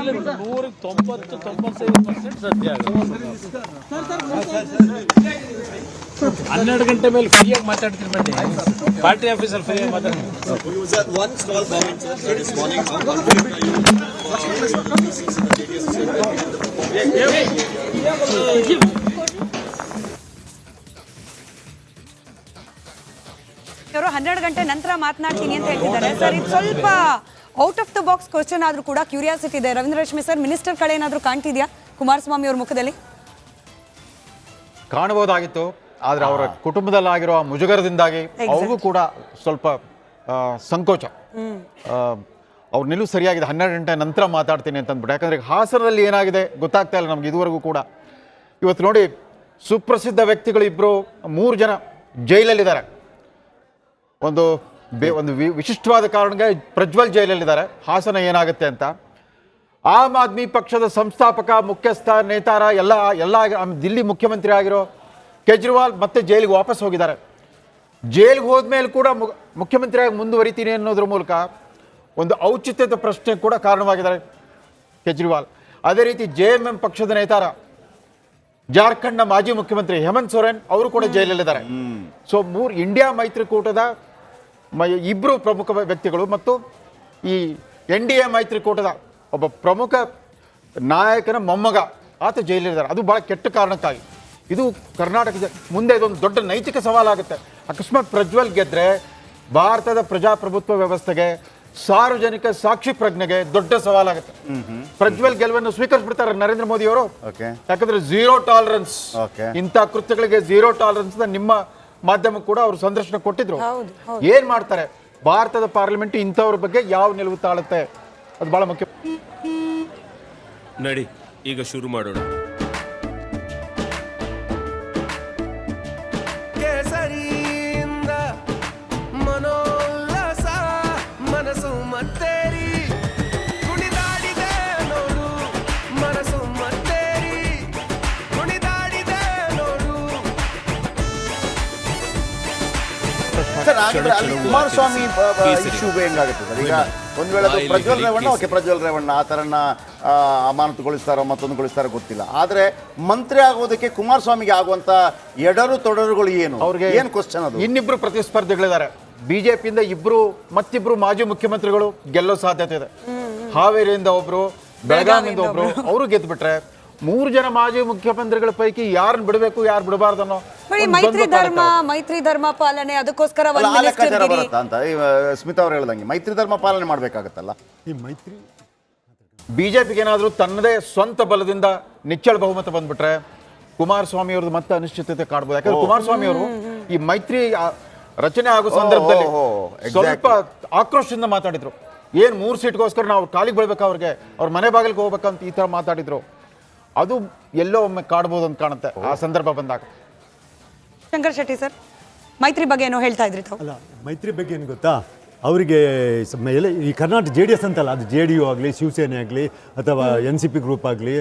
190-95% ಸದ್ಯ ಆಗುತ್ತೆ. 12 ಗಂಟೆ ಮೇಲೆ ಫ್ರೀಯಾಗಿ ಮಾತಾಡ್ತೀನಿ ಬನ್ನಿ. ಪಾರ್ಟಿ ಆಫೀಸಲ್ಲಿ ಫ್ರೀಯಾಗಿ ಮಾತಾಡ್ತೀನಿ. ಅವರು 12 ಗಂಟೆ ನಂತರ ಮಾತನಾಡ್ತೀನಿ ಅಂತ ಹೇಳ್ತಿದ್ದಾರೆ ಸರ್. ಇದು ಸ್ವಲ್ಪ out of the box question ಆದ್ರೂ ಕೂಡ ಕ್ಯೂರಿಯಾಸಿಟಿ ಇದೆ. ರವೀಂದ್ರ ರಶ್ಮಿ ಸರ್, ಮಿನಿಸ್ಟರ್ ಕಡೆ ಏನಾದರೂ ಕಾಣ್ತಿದ್ಯಾ ಕುಮಾರಸ್ವಾಮಿ ಅವ್ರ ಮುಖದಲ್ಲಿ? ಕಾಣಬಹುದಾಗಿತ್ತು, ಆದ್ರೆ ಅವರ ಕುಟುಂಬದಲ್ಲಾಗಿರೋ ಮುಜುಗರದಿಂದಾಗಿ ಅವ್ರಿಗೂ ಕೂಡ ಸ್ವಲ್ಪ ಸಂಕೋಚ. ಅವ್ರ ನಿಲುವು ಸರಿಯಾಗಿದೆ. 12 ಗಂಟೆ ನಂತರ ಮಾತಾಡ್ತೀನಿ ಅಂತ ಅಂದ್ಬಿಟ್ಟು. ಯಾಕಂದ್ರೆ ಹಾಸನದಲ್ಲಿ ಏನಾಗಿದೆ ಗೊತ್ತಾಗ್ತಾ ಇಲ್ಲ ನಮ್ಗೆ ಇದುವರೆಗೂ ಕೂಡ. ಇವತ್ತು ನೋಡಿ, ಸುಪ್ರಸಿದ್ಧ ವ್ಯಕ್ತಿಗಳು ಇಬ್ಬರು 3 ಜನ ಜೈಲಲ್ಲಿದ್ದಾರೆ. ಒಂದು ವಿಶಿಷ್ಟವಾದ ಕಾರಣಕ್ಕೆ ಪ್ರಜ್ವಲ್ ಜೈಲಲ್ಲಿದ್ದಾರೆ. ಹಾಸನ ಏನಾಗುತ್ತೆ ಅಂತ. ಆಮ್ ಆದ್ಮಿ ಪಕ್ಷದ ಸಂಸ್ಥಾಪಕ, ಮುಖ್ಯಸ್ಥ, ನೇತಾರ ಎಲ್ಲ ದಿಲ್ಲಿ ಮುಖ್ಯಮಂತ್ರಿ ಆಗಿರೋ ಕೇಜ್ರಿವಾಲ್ ಮತ್ತೆ ಜೈಲಿಗೆ ವಾಪಸ್ ಹೋಗಿದ್ದಾರೆ. ಜೈಲಿಗೆ ಹೋದ್ಮೇಲೆ ಕೂಡ ಮುಖ್ಯಮಂತ್ರಿಯಾಗಿ ಮುಂದುವರಿತೀನಿ ಅನ್ನೋದ್ರ ಮೂಲಕ ಒಂದು ಔಚಿತ್ಯದ ಪ್ರಶ್ನೆ ಕೂಡ ಕಾರಣವಾಗಿದ್ದಾರೆ ಕೇಜ್ರಿವಾಲ್. ಅದೇ ರೀತಿ JMM ಪಕ್ಷದ ನೇತಾರ, ಜಾರ್ಖಂಡ್ನ ಮಾಜಿ ಮುಖ್ಯಮಂತ್ರಿ ಹೇಮಂತ್ ಸೊರೇನ್ ಅವರು ಕೂಡ ಜೈಲಲ್ಲಿದ್ದಾರೆ. ಸೊ ಇಂಡಿಯಾ ಮೈತ್ರಿಕೂಟದ ಇಬ್ಬರು ಪ್ರಮುಖ ವ್ಯಕ್ತಿಗಳು ಮತ್ತು ಈ NDA ಮೈತ್ರಿಕೂಟದ ಒಬ್ಬ ಪ್ರಮುಖ ನಾಯಕನ ಮೊಮ್ಮಗ ಆತ ಜೈಲಲ್ಲಿದ್ದಾರೆ. ಅದು ಬಹಳ ಕೆಟ್ಟ ಕಾರಣಕ್ಕಾಗಿ. ಇದು ಕರ್ನಾಟಕದ ಮುಂದೆ ಇದೊಂದು ದೊಡ್ಡ ನೈತಿಕ ಸವಾಲಾಗುತ್ತೆ. ಅಕಸ್ಮಾತ್ ಪ್ರಜ್ವಲ್ ಗೆದ್ರೆ ಭಾರತದ ಪ್ರಜಾಪ್ರಭುತ್ವ ವ್ಯವಸ್ಥೆಗೆ, ಸಾರ್ವಜನಿಕ ಸಾಕ್ಷಿ ಪ್ರಜ್ಞೆಗೆ ದೊಡ್ಡ ಸವಾಲಾಗುತ್ತೆ. ಪ್ರಜ್ವಲ್ ಗೆಲುವನ್ನು ಸ್ವೀಕರಿಸ್ಬಿಡ್ತಾರೆ ನರೇಂದ್ರ ಮೋದಿ ಅವರು. ಯಾಕಂದ್ರೆ ಝೀರೋ ಟಾಲರೆನ್ಸ್, ಇಂಥ ಕೃತ್ಯಗಳಿಗೆ ಝೀರೋ ಟಾಲರೆನ್ಸ್ ನಿಮ್ಮ ಮಾಧ್ಯಮ ಕೂಡ ಅವರು ಸಂದರ್ಶನ ಕೊಟ್ಟಿದ್ರು. ಏನ್ ಮಾಡ್ತಾರೆ ಭಾರತದ ಪಾರ್ಲಿಮೆಂಟ್ ಇಂಥವ್ರ ಬಗ್ಗೆ ಯಾವ ನಿಲುವು ತಾಳುತ್ತೆ, ಅದು ಬಹಳ ಮುಖ್ಯ. ನಡಿ ಈಗ ಶುರು ಮಾಡೋಣ. ಕೇಸರಿಯಿಂದ ಮನೋಲ್ಲಾಸ ಮನಸ್ಸು ಮತ್ತೇರಿ ಕುಣಿದಾಡಿದೆ ನೋಡು, ಮನಸ್ಸು ಮತ್ತೇರಿ ಕುಣಿದಾಡಿದೆ ನೋಡು. ಸರ್, ಹಾಗಿದ್ರೆ ಅಲ್ಲಿ ಕುಮಾರಸ್ವಾಮಿ ಇಶ್ಯೂ ಹೆಂಗಾಗುತ್ತೆ ಸರ್? ಈಗ ಒಂದ್ ವೇಳೆ ಅದು ಪ್ರಜ್ವಲ್ ರೇವಣ್ಣ ಆ ಥರನ ಅಮಾನತುಗೊಳಿಸ್ತಾರೋ ಮತ್ತೊಂದುಗೊಳಿಸ್ತಾರೋ ಗೊತ್ತಿಲ್ಲ. ಆದ್ರೆ ಮಂತ್ರಿ ಆಗೋದಕ್ಕೆ ಕುಮಾರಸ್ವಾಮಿಗೆ ಆಗುವಂತ ಎಡರು ತೊಡರುಗಳು ಏನು, ಅವ್ರಿಗೆ ಏನು ಕ್ವಶನ್? ಅದು ಇನ್ನಿಬ್ರು ಪ್ರತಿಸ್ಪರ್ಧಿಗಳಿದ್ದಾರೆ. ಬಿಜೆಪಿಯಿಂದ ಮತ್ತಿಬ್ರು ಮಾಜಿ ಮುಖ್ಯಮಂತ್ರಿಗಳು ಗೆಲ್ಲೋ ಸಾಧ್ಯತೆ ಇದೆ. ಹಾವೇರಿಯಿಂದ ಒಬ್ರು, ಬೆಳಗಾವಿಯಿಂದ ಒಬ್ರು, ಅವರು ಗೆದ್ಬಿಟ್ರೆ 3 ಜನ ಮಾಜಿ ಮುಖ್ಯಮಂತ್ರಿಗಳ ಪೈಕಿ ಯಾರನ್ನ ಬಿಡಬೇಕು ಯಾರು ಬಿಡಬಾರ್ದು ಅನ್ನೋ ಮೈತ್ರಿ ಧರ್ಮ ಪಾಲನೆ, ಅದಕ್ಕೋಸ್ಕರ ಬರುತ್ತಾ ಅಂತ ಸ್ಮಿತಾ ಅವ್ರು ಹೇಳ್ದಂಗೆ ಮೈತ್ರಿ ಧರ್ಮ ಪಾಲನೆ ಮಾಡ್ಬೇಕಾಗತ್ತಲ್ಲ. ಈ ಮೈತ್ರಿ ಬಿಜೆಪಿಗೆ ಏನಾದ್ರೂ ತನ್ನದೇ ಸ್ವಂತ ಬಲದಿಂದ ನಿಚ್ಚಳ ಬಹುಮತ ಬಂದ್ಬಿಟ್ರೆ ಕುಮಾರಸ್ವಾಮಿ ಅವ್ರದ್ದು ಮತ್ತೆ ಅನಿಶ್ಚಿತತೆ ಕಾಡ್ಬೋದು. ಯಾಕಂದ್ರೆ ಕುಮಾರಸ್ವಾಮಿ ಅವರು ಈ ಮೈತ್ರಿ ರಚನೆ ಆಗೋ ಸಂದರ್ಭದಲ್ಲಿ ಸ್ವಲ್ಪ ಆಕ್ರೋಶದಿಂದ ಮಾತಾಡಿದ್ರು. ಏನ್ 3 ಸೀಟ್ಗೋಸ್ಕರ ನಾವು ಕಾಲಿಗೆ ಬೀಳ್ಬೇಕು, ಅವ್ರ ಮನೆ ಬಾಗಿಲಿಗೆ ಹೋಗ್ಬೇಕಂತ ಈ ತರ ಮಾತಾಡಿದ್ರು. ಅದು ಎಲ್ಲೋ ಒಮ್ಮೆ ಕಾಡ್ಬೋದು ಅಂತ ಕಾಣುತ್ತೆ ಆ ಸಂದರ್ಭ ಬಂದಾಗ. ಶಂಕರ್ ಶೆಟ್ಟಿ ಸರ್, ಮೈತ್ರಿ ಬಗ್ಗೆ ಏನೋ ಹೇಳ್ತಾ ಇದ್ರಿ ತಾವು. ಅಲ್ಲ, ಮೈತ್ರಿ ಬಗ್ಗೆ ಏನು ಗೊತ್ತಾ, ಅವರಿಗೆ ಈ ಕರ್ನಾಟಕ JDS ಅಂತಲ್ಲ, ಅದು JDU ಆಗಲಿ, ಶಿವಸೇನೆ ಆಗಲಿ, ಅಥವಾ NCP ಗ್ರೂಪ್ ಆಗಲಿ,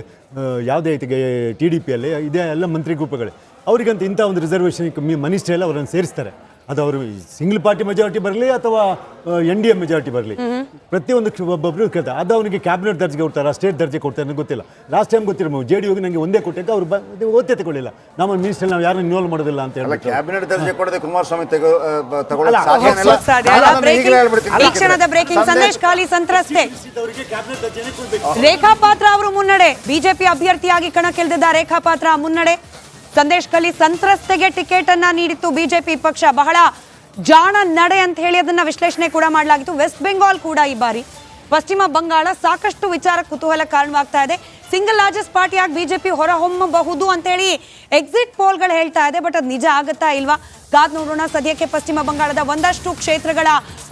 ಯಾವುದೇ ಐತಿಗೆ TDPಯಲ್ಲಿ ಇದೇ ಎಲ್ಲ ಮಂತ್ರಿ ಗ್ರೂಪ್ಗಳೇ. ಅವರಿಗಂತ ಇಂಥ ಒಂದು ರಿಸರ್ವೇಷನ್ ಮಿನಿಸ್ಟರ್ ಎಲ್ಲ ಅವರನ್ನು ಸೇರಿಸ್ತಾರೆ. ಅದು ಅವರು ಸಿಂಗಲ್ ಪಾರ್ಟಿ ಮೆಜಾರಿಟಿ ಬರಲಿ ಅಥವಾ NDA ಮೆಜಾರಿಟಿ ಬರಲಿ, ಪ್ರತಿಯೊಂದು ಒಬ್ಬೊಬ್ಬರು ಕೇಳ್ತಾರೆ. ಅದು ಅವನಿಗೆ ಕ್ಯಾಬಿನೆಟ್ ದರ್ಜೆಗೆ ಕೊಡ್ತಾರೆ, ಸ್ಟೇಟ್ ದರ್ಜೆ ಕೊಡ್ತಾರೆ ಅನ್ನೋ ಗೊತ್ತಿಲ್ಲ. ಲಾಸ್ಟ್ ಟೈಮ್ ಗೊತ್ತಿರೋ JDUಗೆ ನನಗೆ ಒಂದೇ ಕೊಟ್ಟಿದ್ದ, ಅವ್ರು ಓದ್ತೆ ತಗೊಳ್ಳಿಲ್ಲ. ನಮ್ಮ ಮಿನಿಸ್ಟರ್ ನಾವು ಯಾರನ್ನು ಇನ್ವಾಲ್ವ್ ಮಾಡೋದಿಲ್ಲ ಅಂತ ಹೇಳಿ ಕ್ಯಾಬಿನೆಟ್ ದರ್ಜೆ ಕೊಡದೆ ಕುಮಾರಸ್ವಾಮಿ ಸಂದೇಶ್ ಖಾಲಿ ಸಂತ್ರಸ್ತೆ ರೇಖಾ ಪಾತ್ರ ಅವರು ಮುನ್ನಡೆ. ಬಿಜೆಪಿ ಅಭ್ಯರ್ಥಿಯಾಗಿ ಕಣಕ್ಕಿಳಿದಿದ್ದ ರೇಖಾ ಪಾತ್ರ ಮುನ್ನಡೆ. ಸಂದೇಶ್ ಖಾಲಿ ಸಂತ್ರಸ್ತೆಗೆ ಟಿಕೆಟ್ ಅನ್ನ ನೀಡಿತ್ತು ಬಿಜೆಪಿ ಪಕ್ಷ. ಬಹಳ ಜಾಣ ನಡೆ ಅಂತ ಹೇಳಿ ಅದನ್ನ ವಿಶ್ಲೇಷಣೆ ಕೂಡ ಮಾಡಲಾಗಿತ್ತು. ವೆಸ್ಟ್ ಬೆಂಗಾಲ್ ಕೂಡ ಈ ಬಾರಿ, ಪಶ್ಚಿಮ ಬಂಗಾಳ ಸಾಕಷ್ಟು ವಿಚಾರ ಕುತೂಹಲ ಕಾರಣವಾಗ್ತಾ ಇದೆ. ಸಿಂಗಲ್ ಲಾರ್ಜೆಸ್ಟ್ ಪಾರ್ಟಿಯಾಗಿ ಬಿಜೆಪಿ ಹೊರಹೊಮ್ಮಬಹುದು ಅಂತ ಹೇಳಿ ಎಕ್ಸಿಟ್ ಪೋಲ್ಗಳು ಹೇಳ್ತಾ ಇದೆ. ಬಟ್ ಅದು ನಿಜ ಆಗುತ್ತಾ ಇಲ್ವಾ ಕಾದ್ ನೋಡೋಣ. ಸದ್ಯಕ್ಕೆ ಪಶ್ಚಿಮ ಬಂಗಾಳದ ಒಂದಷ್ಟು ಕ್ಷೇತ್ರಗಳ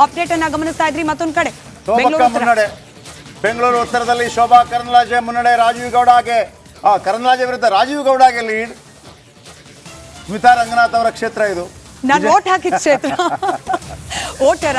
ಅಪ್ಡೇಟ್ ಅನ್ನ ಗಮನಿಸ್ತಾ ಇದ್ರಿ. ಮತ್ತೊಂದು ಕಡೆ ಬೆಂಗಳೂರು ಉತ್ತರದಲ್ಲಿ ಶೋಭಾ ಕರಂದ್ಲಾಜೆ ಮುನ್ನಡೆ. ಕರಂದ್ಲಾಜೆ ವಿರುದ್ಧ ರಾಜೀವ್ ಗೌಡಗೆ ಲೀಡ್. ಸ್ಮಿತಾ ರಂಗನಾಥ್ ಅವರ ಕ್ಷೇತ್ರ ಇದು. ನಾನು ವೋಟ್ ಹಾಕಿದ ಕ್ಷೇತ್ರ.